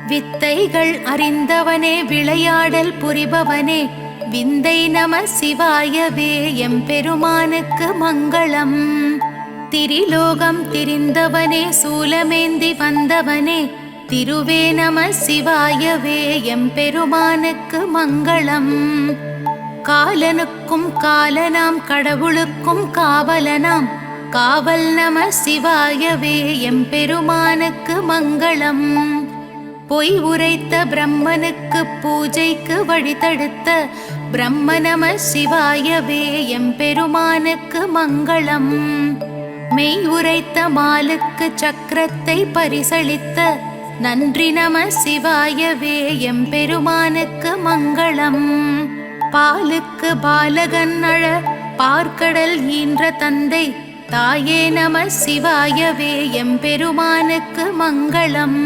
Speaker 3: வித்தைகள் அறிந்தவனே விளையாடல் புரிபவனே விந்தை நம சிவாயவே எம்பெருமானுக்கு மங்களம். திரிலோகம் திரிந்தவனே சூலமேந்தி வந்தவனே திருவே நம சிவாயவே எம்பெருமானுக்கு மங்களம். காலனுக்கும் காலனாம் கடவுளுக்கும் காவலனாம் காவல் நம சிவாயவே எம்பெருமானுக்கு மங்களம். பொய் உரைத்த பிரம்மனுக்கு பூஜைக்கு வழிதடுத்த பிரம்ம நம சிவாயவே எம்பெருமானுக்கு மங்களம். மெய் உரைத்த மாலுக்கு சக்கரத்தை பரிசளித்த நன்றி நம சிவாயவே எம்பெருமானுக்கு மங்களம். பாலுக்கு பாலகன் அழ பார்க்கடல் ஈன்ற தந்தை தாயே நம சிவாயவே எம்பெருமானுக்கு மங்களம்.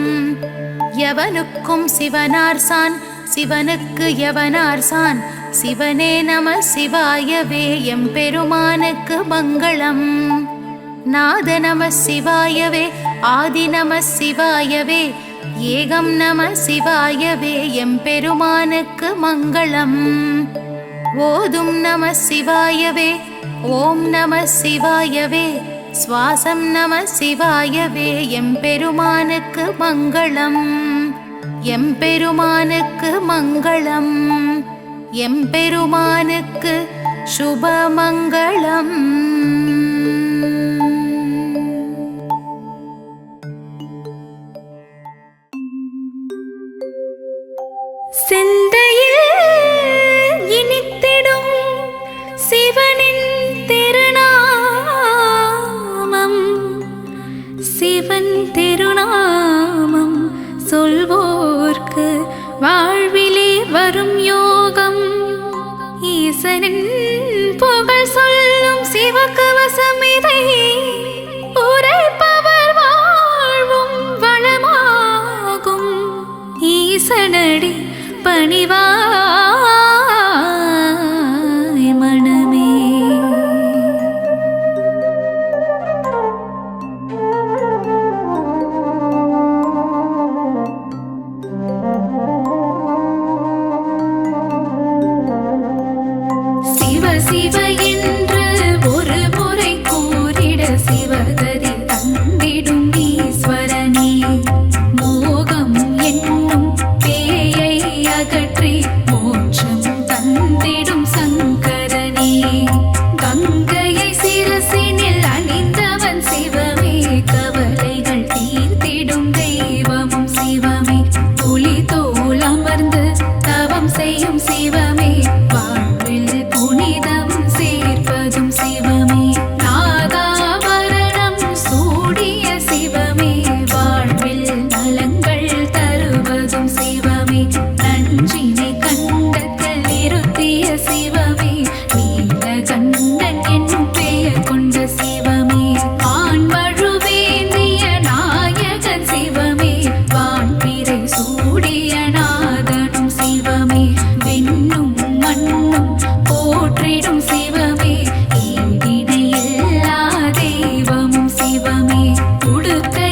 Speaker 3: எவனுக்கும் சிவனார்சான் சிவனுக்கு எவனார்சான் சிவனே நம சிவாயவே எம்பெருமானுக்கு மங்களம். நாத நம சிவாயவே ஆதி நம சிவாயவே ஏகம் நம சிவாயவே எம்பெருமானுக்கு மங்களம். ஓதும் நம சிவாயவே ஓம் நம சிவாயவே சுவாசம் நம சிவாயவே எம்பெருமானுக்கு மங்களம். எம்பெருமானுக்கு மங்களம். எம்பெருமானுக்கு சுபமங்களம்.
Speaker 2: சிந்தையில் இனித்திடும் சிவனின் திருநாமம் சிவன் திருநாமம் சொல்வோர்க்கு வாழ்விலே வரும் யோகம். ஈசனின் புகழ் சொல்லும் சிவகவசம் இதை உரைப்பவர் வாழ்வும் வளமாகும். ஈசனடி பணிவாய் மனமே. சிவ சிவ என்று ஒரு முறை கூறிட சிவகதி தந்திடும் ஈஸ்வரனே. மோகம் என்னும் பேயை அகற்றி மோட்சம் தந்திடும் சங்கரனே. கங்கையை சிரசினில் அணிந்தவன் சிவமே. கவலைகள் தீர்த்திடும் தெய்வமும் சிவமே. புலி தோல் அமர்ந்து தவம் செய்யும் சிவமே. வாழ்வில் புனிதம் சேர்ப்பதும் சிவமே. நாகாபரணம் சூடிய சிவமே. வாழ்வில் நலங்கள் தருவதும் சிவமே. நஞ்சினை கண்டத்தில் நிறுத்திய சிவமே. நீலகண்டன் என்னும் பெயர் கொண்ட சிவமே. ஆண்மழுவேந்திய நாயகன் சிவமே. வான்பிறை சூடிய நாதனும் சிவமே. விண்ணும் மண்ணும் போற்றிடும் சிவமே. ஈடினை எல்லா தெய்வமும் சிவமே. உடுக்கை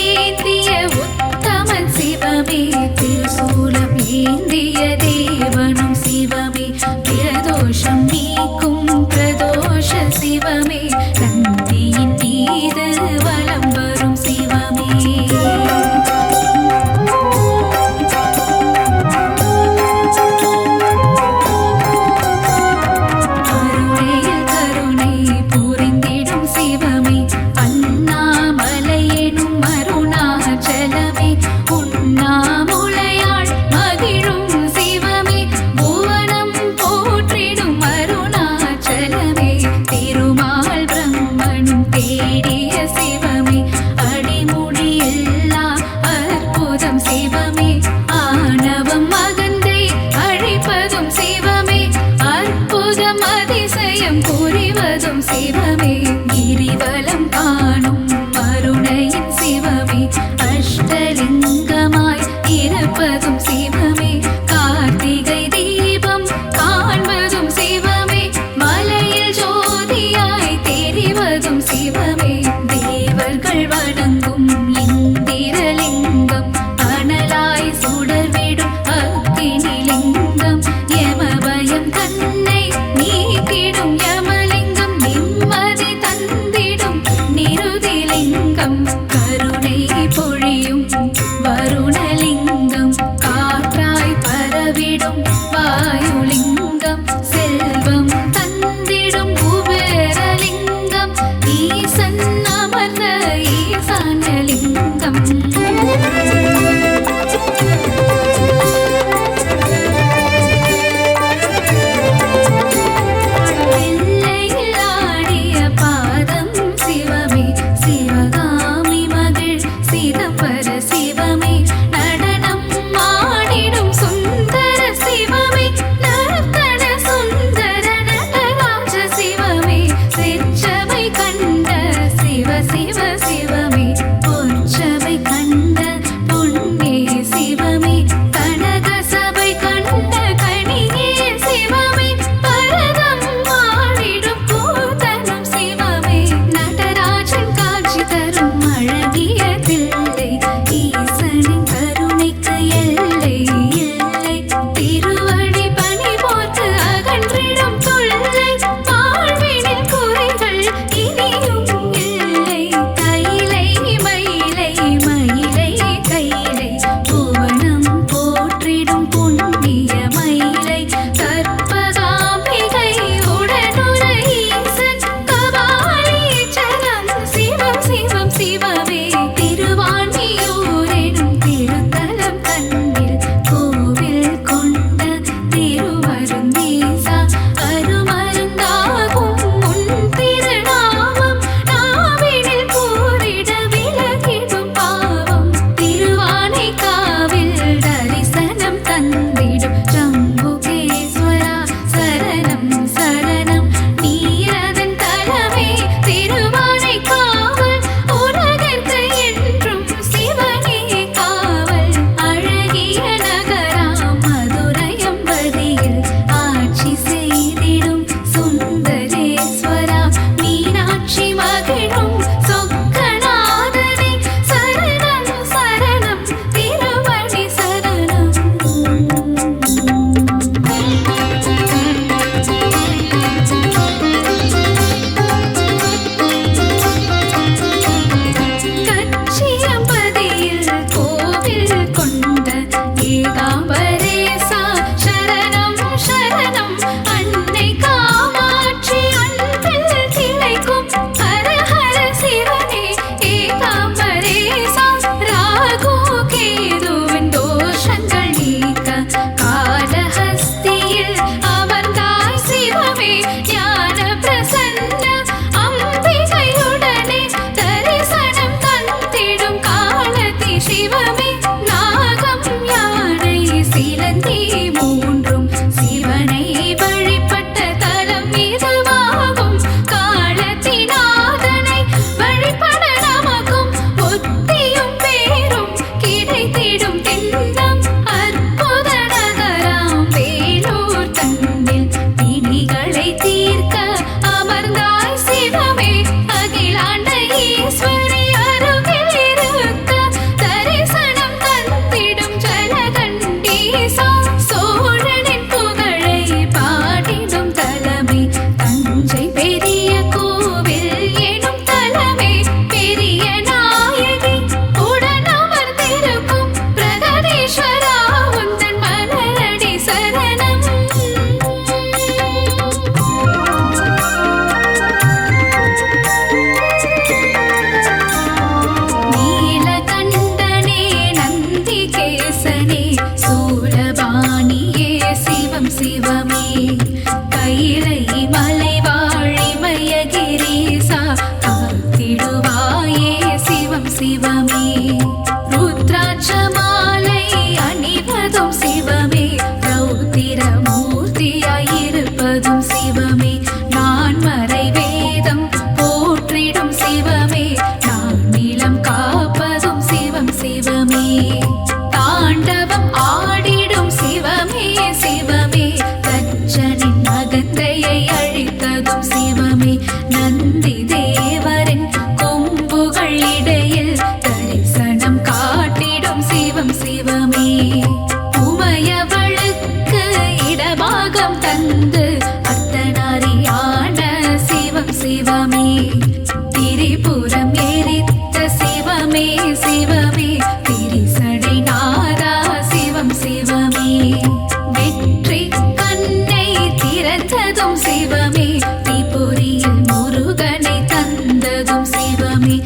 Speaker 2: ஏந்திய உத்தமன் சிவமே. திருசூலம் ஏந்திய தேவனும் சிவமே. பிரதோஷம் நீக்கும் பிரதோஷ சிவமே. நந்தியின் மீது வலம் வரும் சிவமே. கருணையில் கருணை புரிந்திடும் சிவமே. அண்ணாமலை எனும் அருணாச்சலமே. உண்ணாமுலையாள் மகிழும் சிவமே. புவனம் போற்றிடும் அருணாச்சலமே. திருமால் பிரம்மனும் தேடிய சிவமே. அடிமுடியில்லா அற்புதம் சிவமே. ஆணவம் அகந்தை அழிப்பதும் சிவமே. அற்புதம் அதிசயம் புரிவதும் சிவமே. கிரிவலம் காணும் அருணையின் சிவமே. அஷ்டலிங்கமாய் இருப்பதும் சிவமே. கார்த்திகை தீபம் காண்பதும் சிவமே. மலையில் ஜோதியாய் தெரிவதும் சிவமே. கொண்ட ஏகாம்பரேசா சரணம் சரணம் அன்னை காமாட்சி அன்பில் திளைக்கும் ஹர ஹர சிவனே ஏகாம்பரேசா ராகு கேதுவின் தோஷங்கள் நீக்க காளஹஸ்தியில் அமர்ந்தாய் சிவமே ஞான பிரசன்ன அம்பிகையுடனே தரிசனம் தந்திடும் காலத்தி சிவமே நாகம் யானை சிலந்தி மூன்றும் சிவனை வழிபட்ட தலம் இதுவாகும் காலத்தினாதனை வழிபட நமக்கும் புத்தியும் பேரும் கிடைத்திடும் திண்ணம் அற்புத நகராம் வேலூர் தன்னில் பிணிகளை தீர்க்க அமர்ந்தாய் சிவமே அகிலாண்ட ஈஸ்வரி அருகில் இருக்க தரிசனம் தந்திடும் ஜலகண்டீசா சோழனின் புகழை பாடிடும் தலமே தஞ்சை பெரிய கோவில் எனும் தலமே பெரிய நாயகி உடன் அமர்ந்திருக்கும் பிரகதீஸ்வரா உந்தன் மலரடி சரணம் நீலகண்டனே நந்திகேசனே சூலபாணியே சிவம் சிவமே கைலை மலைவாழி மயகிரீசா காத்திடுவாயே சிவம் சிவமே ருத்ராட்ச மாலை அணிவதும் சிவமே ரௌத்திர மூர்த்தியாயிருப்பதும் சிவமே நான் மறை வேதம் போற்றிடும் சிவமே நான் நிலம் காப்பதும் சிவம் சிவமே தாண்டவம் ஆடிடும் சிவமே சிவமே தச்சனின் அகந்தையை அழித்ததும் சிவமே நந்தி தேவரின் கொம்புகள் இடையில் தரிசனம் காட்டிடும் சிவம் சிவமே உமையவளுக்கு இடபாகம் தந்து அர்த்தநாரியான சிவம் சிவமே திரிபுரம் எரித்த சிவமே சிவமே திரிசடை நாதா சிவம் சிவமே வெற்றி கண்ணை திறந்ததும் சிவமே திரிபுரியில் முருகனை தந்ததும் சிவமே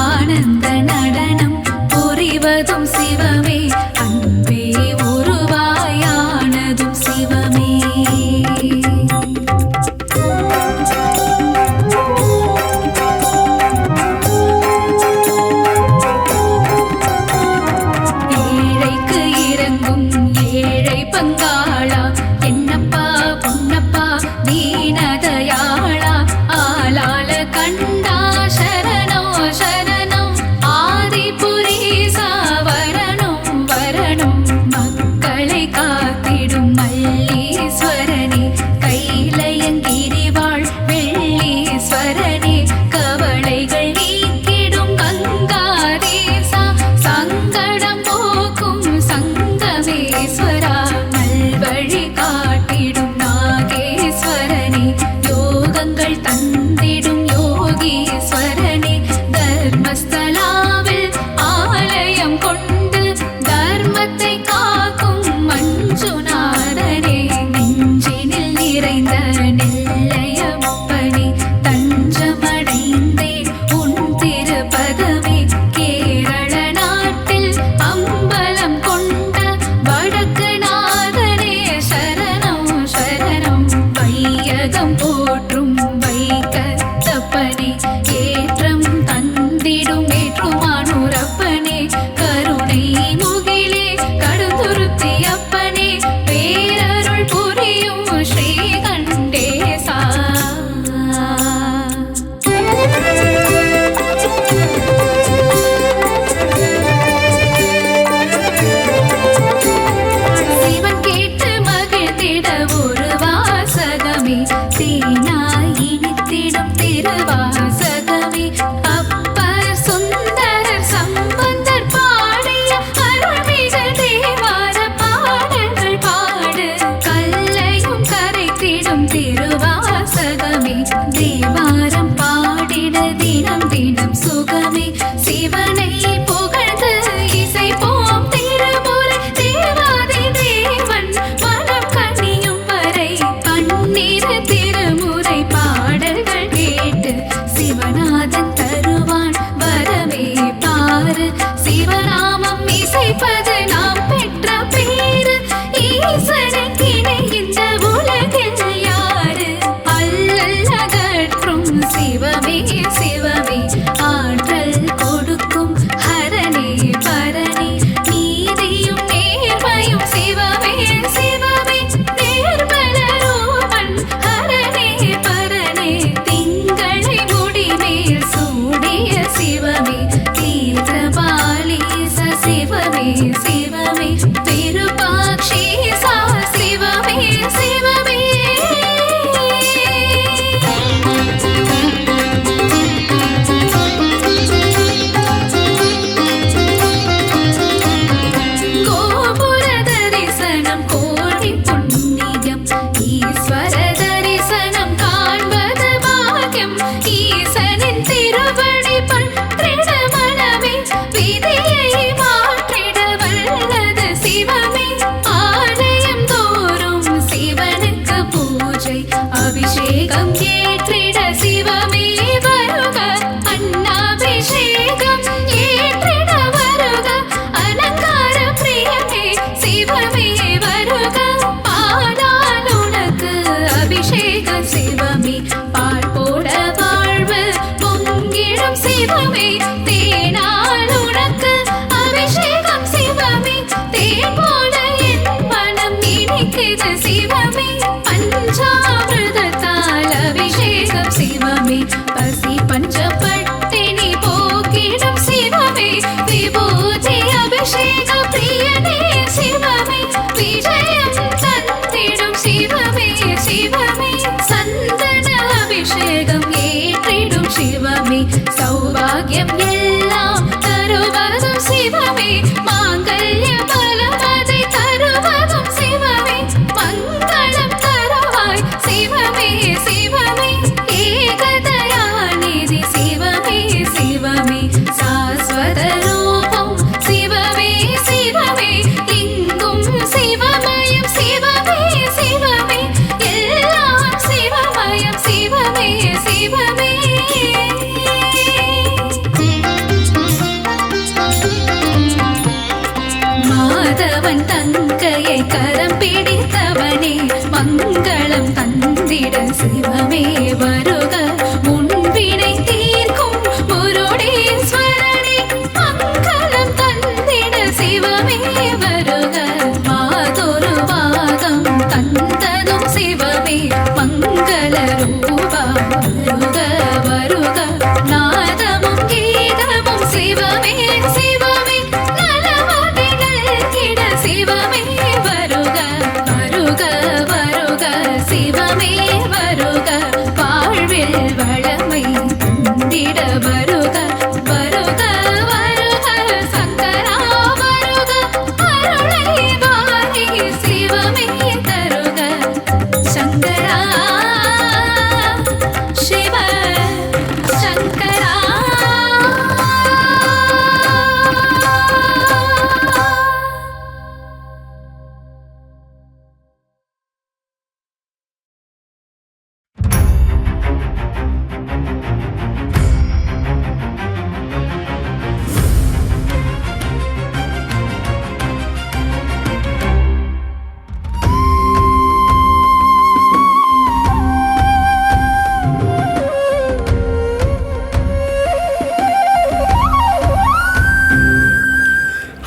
Speaker 2: ஆனந்த நடனம் புரிவதும் சிவமே அன்பே சிவமே விஜயம் தந்திடும் சிவமே சிவமே சந்தன அபிஷேகம் ஏற்றிடும் சிவமே சௌபாகியம் எல்லாம் தருவதும் சிவமே மாங்கல்ய பலமதை தருவதும் சிவமே மங்களம் தருவாய் சிவமே சிவமே ஏகதயாநிதி சிவமே சிவமே சாஸ்வத ரூபம் சிவமே சிவமே எங்கும் சிவமயம் சிவமே சிவமே எல்லாம் சிவமயம் சிவமே சிவமே மாதவன் தங்கையை கரம் பிடித்தவனே மங்களம் தந்திட சிவமே வருக முன்பினை தீர்க்கும் முருடேஸ்வரனே மங்களம் தந்திட சிவமே வருக மாதொரு பாகம் தந்ததும் சிவமே மங்கள ரூபா வருக வருக நாதமும் கீதமும் சிவமே சிவமே நலமதிகள் கிட சிவமே வருக வருக வருக சிவமே வருக வாழ்வில் வளமை தந்திட வருக வருக வருக சங்கரா வருக அருளை வாரி சிவமே தருக சங்கரா சிவ சங்கரா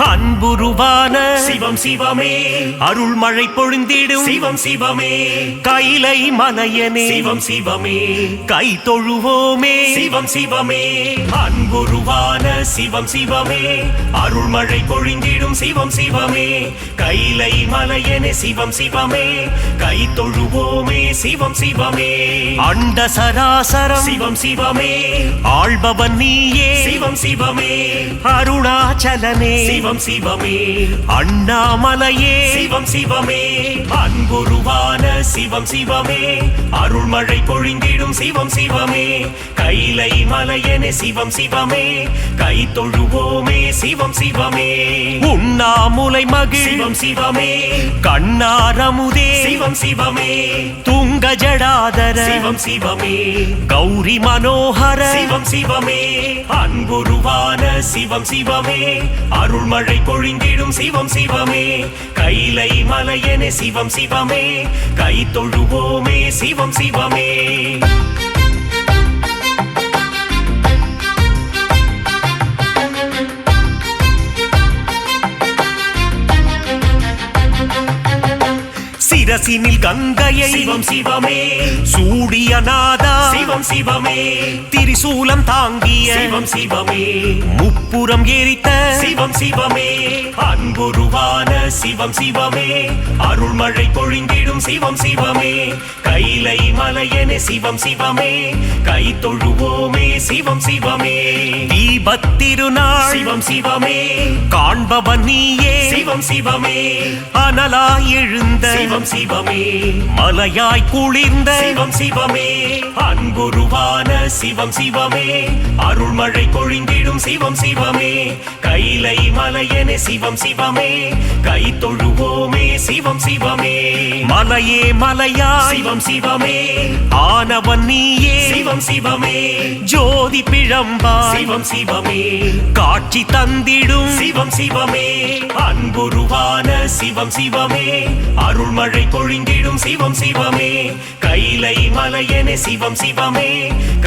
Speaker 1: அன்புருவான சிவம் சிவமே அருள்மழை பொழிந்திடும் சிவம் சிவமே கைலை மலையனே சிவம் சிவமே கை தொழுவோமே சிவம் சிவமே அன்புருவான சிவம் சிவமே அருள்மழை பொழிந்திடும் சிவம் சிவமே கைலை மலையனே சிவம் சிவமே கை தொழுவோமே சிவம் சிவமே அண்ட சராசரம் சிவம் சிவமே ஆள்பவன் நீயே சிவம் சிவமே அருணாச்சலனே சிவம் சிவமே அண்ணாமலையே சிவம் சிவமே அன்புருவான சிவம் சிவமே அருள்மழை பொழிந்திடும் சிவம் சிவமே கைலை மலையனே சிவம் சிவமே கை தொழுவோமே சிவம் சிவமே உண்ணாமுலை மகிழ் சிவம் சிவமே கண்ணாரமுதே சிவம் சிவமே துங்க ஜடாதர சிவம் சிவமே கௌரி மனோகர சிவம் சிவமே அன்புருவான சிவம் சிவமே அருள்மழை பொழிந்திடும் சிவம் சிவமே கைலை மலையனே சிவம் சிவமே கை தொழுவோமே சிவம் சிவமே சிரசினில் கங்கையை சிவம் சிவமே சூடிய நாதா சிவம் சிவமே திரிசூலம் தாங்கிய சிவம் சிவமே முப்புறம் எரித்த சிவம் சிவமே அன்புருவான சிவம் சிவமே அருள்மழை பொழிந்திடும் சிவம் சிவமே கைலை மலையனே சிவம் சிவமே கை தொழுவோமே சிவம் சிவமே தீபத்திருநாள் சிவம் சிவமே காண்பவன் நீயே சிவம் சிவமே அனலாய் எழுந்த சிவம் சிவமே மலையாய் குளிர்ந்த சிவம் சிவமே அன்புருவான சிவம் சிவமே அருள்மழை பொழிந்திடும் சிவம் சிவமே கைலை மலையனே சிவம் சிவமே கை தொழுவோமே சிவம் சிவமே மலையே மலையா சிவம் சிவமே ஆனவன் நீயே சிவம் சிவமே ஜோதி பிழம்பா சிவம் சிவமே காட்சி தந்திடும் சிவம் சிவமே அன்புருவான சிவம் சிவமே அருள்மழை பொழிந்திடும் சிவம் சிவமே கைலை மலையனே சிவம் சிவமே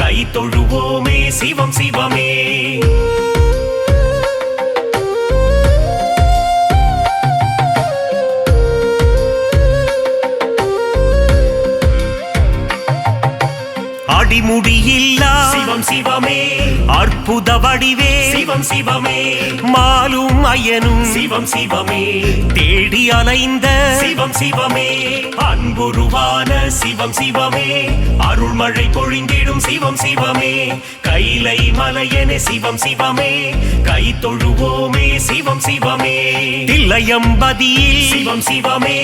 Speaker 1: கை தொழுவோமே சிவம் சிவமே அடிமுடியில்லா
Speaker 4: சிவம் சிவமே
Speaker 1: அற்புத வடிவே
Speaker 4: சிவம் சிவமே
Speaker 1: மாலும் அயனும்
Speaker 4: சிவம் சிவமே
Speaker 1: தேடி அலைந்த
Speaker 4: சிவம் சிவமே அன்புருவான சிவம் சிவமே அருள்மழை பொழிந்திடும் சிவம் சிவமே கைலை மலையனே சிவம் சிவமே கை தொழுவோமே சிவம் சிவமே
Speaker 1: தில்லையம்பதியில்
Speaker 4: சிவம் சிவமே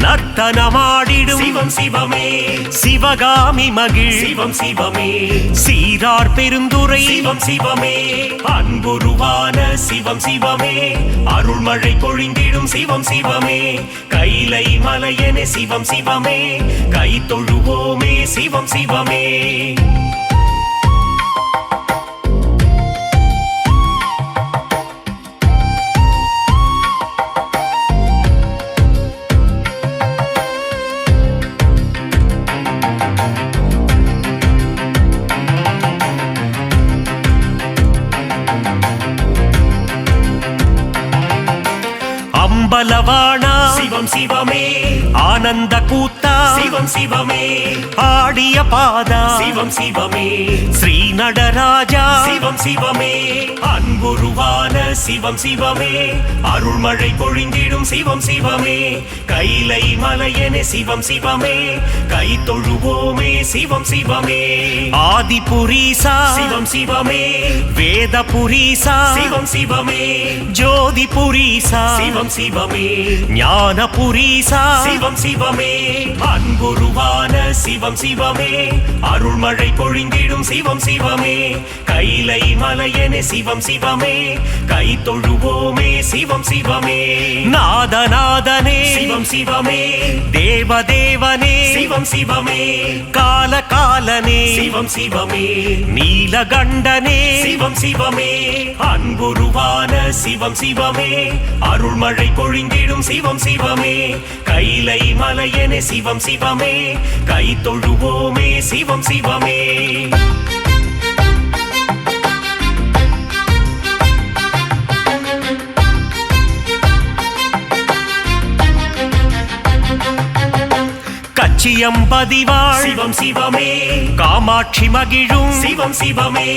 Speaker 1: நர்த்தனமாடிடும்
Speaker 4: சிவம் சிவமே
Speaker 1: சிவகாமி மகிழ்
Speaker 4: சிவம் சிவமே
Speaker 1: சீரார் பெருந்துரை
Speaker 4: சிவம் சிவமே அன்புருவான சிவம் சிவமே அருள்மழை பொழிந்திடும் சிவம் சிவமே கைலை மலையனே சிவம் சிவமே கை தொழுவோமே சிவம் சிவமே
Speaker 1: அம்பலவாணா
Speaker 4: சிவம் சிவமே
Speaker 1: ஆனந்த கூத்தா
Speaker 4: சிவம் சிவமே
Speaker 1: ஆடிய பாதா
Speaker 4: சிவம் சிவமே
Speaker 1: ஸ்ரீ நடராஜா
Speaker 4: சிவம் சிவமே அன்புருவான சிவம் சிவமே அருள்மழை பொழிந்திடும் சிவம் சிவமே கைலை மலையனே சிவம் சிவமே கை தொழுவோமே சிவம் சிவமே
Speaker 1: ஆதிபுரீசா
Speaker 4: சிவம் சிவமே
Speaker 1: வேதபுரீசா
Speaker 4: சிவம் சிவமே
Speaker 1: ஜோதிபுரீசா
Speaker 4: சிவம் சிவமே
Speaker 1: ஞானபுரீசா
Speaker 4: சிவம் சிவமே அன்புருவான சிவம் சிவமே அருள்மழை பொழிந்திடும் சிவம் சிவமே கைலை மலையனே சிவம் சிவமே கை தொழுவோமே சிவம் சிவமே
Speaker 1: நாதநாதனே
Speaker 4: சிவம் சிவமே
Speaker 1: தேவதேவனே
Speaker 4: சிவம் சிவமே
Speaker 1: காலகாலனே
Speaker 4: சிவம் சிவமே
Speaker 1: நீலகண்டனே
Speaker 4: சிவம் சிவமே அன்புருவான சிவம் சிவமே அருள்மழை பொழிந்திடும் சிவம் சிவமே கைலை மலையனே சிவம் சிவமே கை தொழுவோமே சிவம் சிவமே கச்சியம்பதிவாள்
Speaker 1: சிவம் சிவமே
Speaker 4: காமாட்சி மகிழும்
Speaker 1: சிவம் சிவமே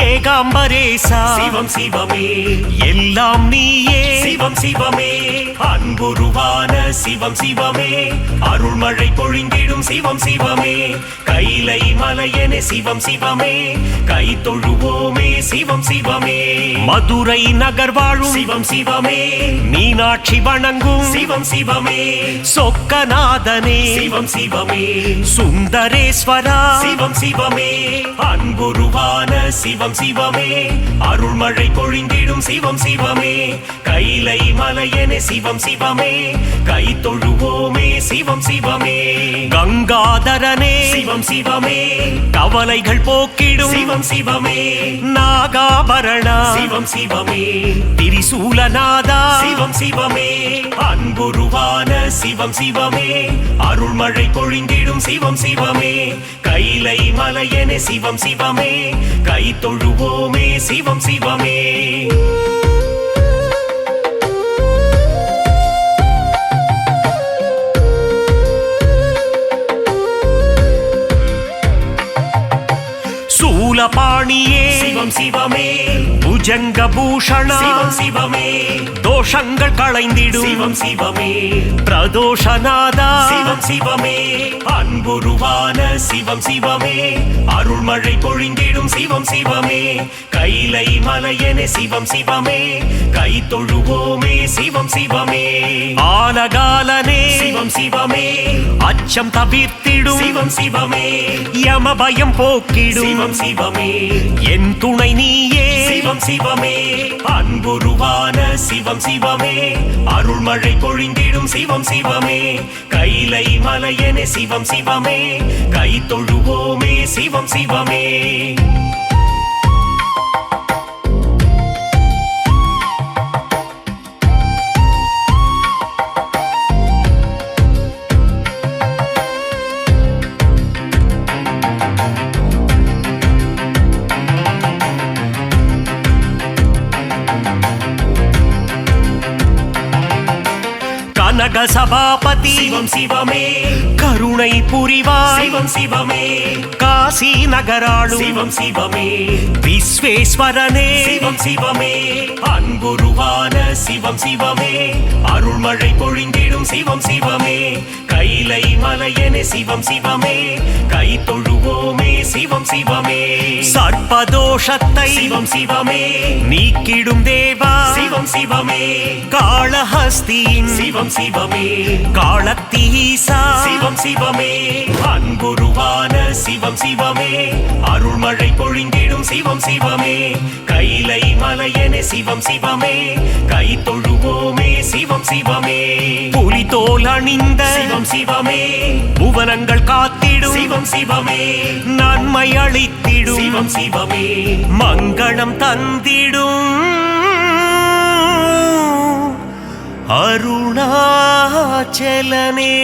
Speaker 4: ஏகாம்பரேசா
Speaker 1: சிவம் சிவமே
Speaker 4: எல்லாம் நீயே
Speaker 1: சிவம் சிவமே அன்புருவான சிவம் சிவமே அருள்மழை பொழிந்திடும் சிவம் சிவமே கைலை மலையனே சிவம் சிவமே கை தொழுவோமே சிவம் சிவமே
Speaker 4: மதுரை நகர் வாழும்
Speaker 1: சிவம் சிவமே
Speaker 4: மீனாட்சி வணங்கும்
Speaker 1: சிவம் சிவமே
Speaker 4: சொக்கநாதனே
Speaker 1: சிவம் சிவமே
Speaker 4: சுந்தரேஸ்வரா
Speaker 1: சிவம் சிவமே அன்புருவான சிவம் சிவமே அருள்மழை பொழிந்திடும் சிவம் சிவமே கைலை மலையனே சிவம் சிவமே கை தொழுவோமே சிவம் சிவமே
Speaker 4: கங்காதரனே
Speaker 1: சிவம் சிவமே
Speaker 4: கவலைகள் போக்கிடும்
Speaker 1: சிவம் சிவமே
Speaker 4: நாகாபரணா
Speaker 1: சிவம் சிவமே
Speaker 4: திரிசூலநாதா
Speaker 1: சிவம் சிவமே அன்புருவான சிவம் சிவமே அருள்மழை பொழிந்திடும் சிவம் சிவமே கைலை மலையனே சிவம் சிவமே கை தொழுவோமே சிவம் சிவமே
Speaker 4: சூலபாணியே
Speaker 1: சிவம் சிவமே
Speaker 4: புஜங்க பூஷணா
Speaker 1: சிவம் சிவமே
Speaker 4: தோஷங்கள் களைந்திடும்
Speaker 1: சிவம் சிவமே
Speaker 4: பிரதோஷநாதா
Speaker 1: சிவம் சிவமே அன்புருவான சிவம் சிவமே அருள்மழை பொழிந்திடும் சிவம் சிவமே கைலை மலையனே சிவம் சிவமே கை தொழுவோமே சிவம் சிவமே
Speaker 4: ஆலகாலனே
Speaker 1: சிவம் சிவமே
Speaker 4: அச்சம் தவிர்த்திடும்
Speaker 1: சிவம் சிவமே
Speaker 4: யம பயம் போக்கிடும்
Speaker 1: சிவம் சிவமே
Speaker 4: என் துணை நீயே
Speaker 1: சிவம் சிவமே அன்புருவான சிவம் சிவமே அருள்மழை பொழிந்திடும் சிவம் சிவமே கைலை மலையனே சிவம் சிவமே கை தொழுவோமே சிவம் சிவமே
Speaker 4: கனக சபாபதி
Speaker 1: சிவம் சிவமே
Speaker 4: கருணை புரிவாய்
Speaker 1: சிவம் சிவமே
Speaker 4: காசி நகராளும்
Speaker 1: சிவம் சிவமே
Speaker 4: விஸ்வேஸ்வரனே
Speaker 1: சிவம் சிவமே அன்புருவான சிவம் சிவமே அருள்மழை பொழிந்திடும் சிவம் சிவமே கைலை மலையனே சிவம் சிவமே கை தொழுவோமே சிவம் சிவமே
Speaker 4: சர்ப்பதோஷத்தை
Speaker 1: சிவம் சிவமே
Speaker 4: நீக்கிடும் தேவா
Speaker 1: சிவம் சிவமே
Speaker 4: காளஹஸ்தியின்
Speaker 1: சிவம் சிவமே
Speaker 4: காளத்தீசா
Speaker 1: சிவம் சிவமே அன்புருவான சிவம் சிவமே அருள்மழை பொழிந்திடும் சிவம் சிவமே கைலை மலையனே சிவம் சிவமே கை தொழுவோமே சிவம் சிவமே
Speaker 4: புலிதோல் அணிந்த
Speaker 1: சிவம் சிவமே
Speaker 4: புவனங்கள் காத்திடும்
Speaker 1: சிவம் சிவமே
Speaker 4: நன்மை அளித்திடும்
Speaker 1: சிவம் சிவமே
Speaker 4: மங்களம் தந்திடும் அருணாச்சலனே